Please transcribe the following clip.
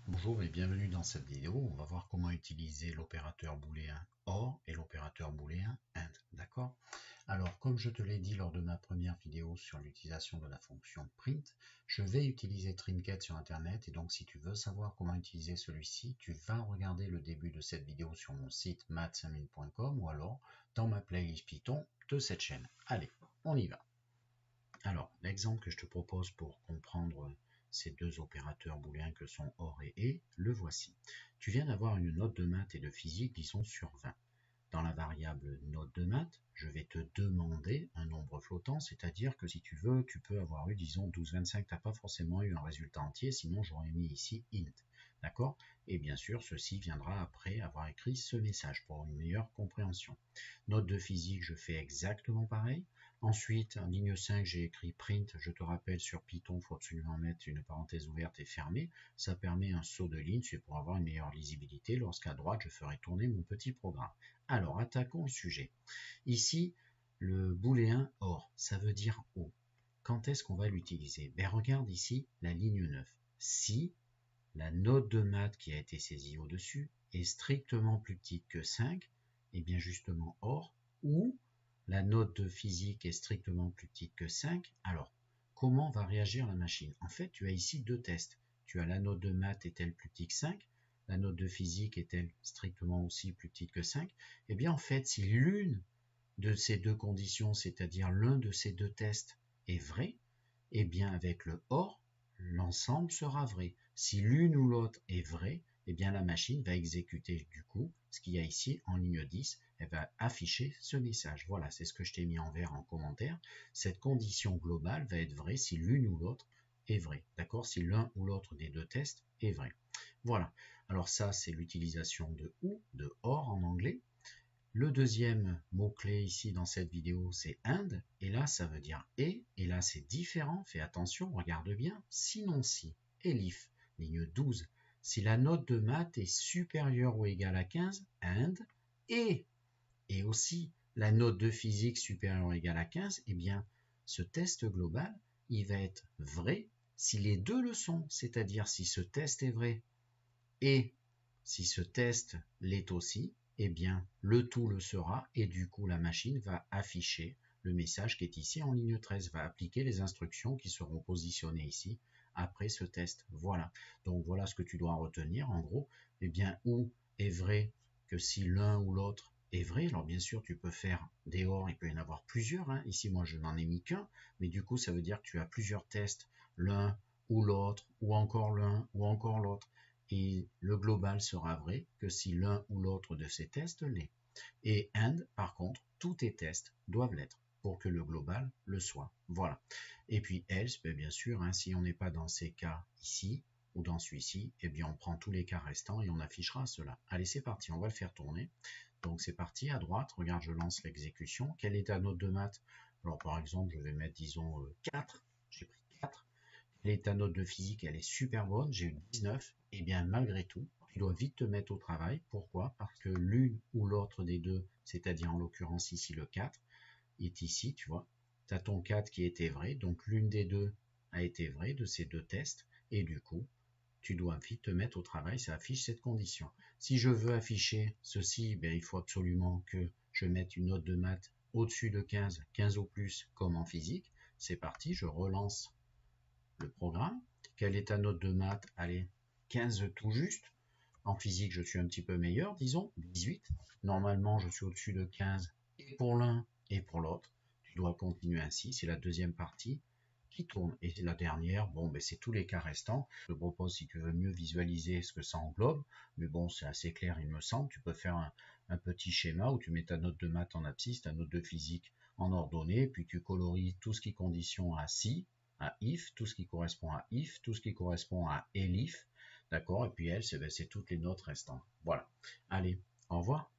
Bonjour et bienvenue dans cette vidéo. On va voir comment utiliser l'opérateur booléen OR et l'opérateur booléen AND. D'accord? Alors, comme je te l'ai dit lors de ma première vidéo sur l'utilisation de la fonction print, je vais utiliser Trinket sur Internet et donc si tu veux savoir comment utiliser celui-ci, tu vas regarder le début de cette vidéo sur mon site maths5000.com ou alors dans ma playlist Python de cette chaîne. Allez, on y va. Alors, l'exemple que je te propose pour comprendre ces deux opérateurs booléens que sont OR et le voici. Tu viens d'avoir une note de maths et de physique, disons, sur 20. Dans la variable note de maths, je vais te demander un nombre flottant, c'est-à-dire que si tu veux, tu peux avoir eu, disons, 12, 25, tu n'as pas forcément eu un résultat entier, sinon j'aurais mis ici int. D'accord? Et bien sûr, ceci viendra après avoir écrit ce message pour une meilleure compréhension. Note de physique, je fais exactement pareil. Ensuite, en ligne 5, j'ai écrit print. Je te rappelle, sur Python, il faut absolument mettre une parenthèse ouverte et fermée. Ça permet un saut de ligne, c'est pour avoir une meilleure lisibilité lorsqu'à droite, je ferai tourner mon petit programme. Alors, attaquons le sujet. Ici, le booléen OR, ça veut dire O. Quand est-ce qu'on va l'utiliser? Ben, regarde ici la ligne 9. Si la note de maths qui a été saisie au-dessus est strictement plus petite que 5, et bien justement OR, ou la note de physique est strictement plus petite que 5, alors comment va réagir la machine? En fait, tu as ici deux tests. Tu as la note de maths est-elle plus petite que 5? La note de physique est-elle strictement aussi plus petite que 5? Eh bien en fait, si l'une de ces deux conditions, c'est-à-dire l'un de ces deux tests est vrai, eh bien avec le OR, l'ensemble sera vrai. Si l'une ou l'autre est vraie, eh bien la machine va exécuter du coup ce qu'il y a ici en ligne 10, elle va afficher ce message. Voilà, c'est ce que je t'ai mis en vert en commentaire. Cette condition globale va être vraie si l'une ou l'autre est vraie. D'accord? Si l'un ou l'autre des deux tests est vrai. Voilà. Alors ça, c'est l'utilisation de OU, de OR en anglais. Le deuxième mot-clé ici dans cette vidéo, c'est AND, et là ça veut dire et là c'est différent, fais attention, regarde bien, sinon si, elif, ligne 12, si la note de maths est supérieure ou égale à 15, AND, et aussi la note de physique supérieure ou égale à 15, eh bien ce test global, il va être vrai si les deux le sont, c'est-à-dire si ce test est vrai et si ce test l'est aussi, eh bien le tout le sera et du coup la machine va afficher le message qui est ici en ligne 13, va appliquer les instructions qui seront positionnées ici après ce test. Voilà, donc voilà ce que tu dois retenir en gros. Eh bien, où est vrai que si l'un ou l'autre est vrai, alors bien sûr tu peux faire des OR, il peut y en avoir plusieurs, hein. Ici moi je n'en ai mis qu'un, mais du coup ça veut dire que tu as plusieurs tests, l'un ou l'autre, ou encore l'un, ou encore l'autre. Et le global sera vrai que si l'un ou l'autre de ces tests l'est. Et AND, par contre, tous tes tests doivent l'être pour que le global le soit. Voilà. Et puis else, bien sûr, hein, si on n'est pas dans ces cas ici, ou dans celui-ci, eh bien on prend tous les cas restants et on affichera cela. Allez, c'est parti, on va le faire tourner. Donc c'est parti, à droite, regarde, je lance l'exécution. Quelle est ta note de maths? Alors par exemple, je vais mettre, disons, 4. J'ai pris 4. Et ta note de physique, elle est super bonne, j'ai eu 19, et bien malgré tout, tu dois vite te mettre au travail. Pourquoi? Parce que l'une ou l'autre des deux, c'est-à-dire en l'occurrence ici le 4, est ici, tu vois. Tu as ton 4 qui était vrai, donc l'une des deux a été vraie de ces deux tests, et du coup, tu dois vite te mettre au travail, ça affiche cette condition. Si je veux afficher ceci, il faut absolument que je mette une note de maths au-dessus de 15, 15 au plus, comme en physique. C'est parti, je relance le programme. Quelle est ta note de maths? Allez, 15 tout juste. En physique, je suis un petit peu meilleur, disons, 18. Normalement, je suis au-dessus de 15 et pour l'un et pour l'autre. Tu dois continuer ainsi, c'est la deuxième partie qui tourne. Et la dernière, bon, c'est tous les cas restants. Je te propose, si tu veux mieux visualiser ce que ça englobe, mais bon, c'est assez clair, il me semble. Tu peux faire un petit schéma où tu mets ta note de maths en abscisse, ta note de physique en ordonnée, puis tu colories tout ce qui conditionne à si, à if, tout ce qui correspond à if, tout ce qui correspond à elif, d'accord, et puis elle, c'est toutes les notes restantes. Voilà. Allez, au revoir.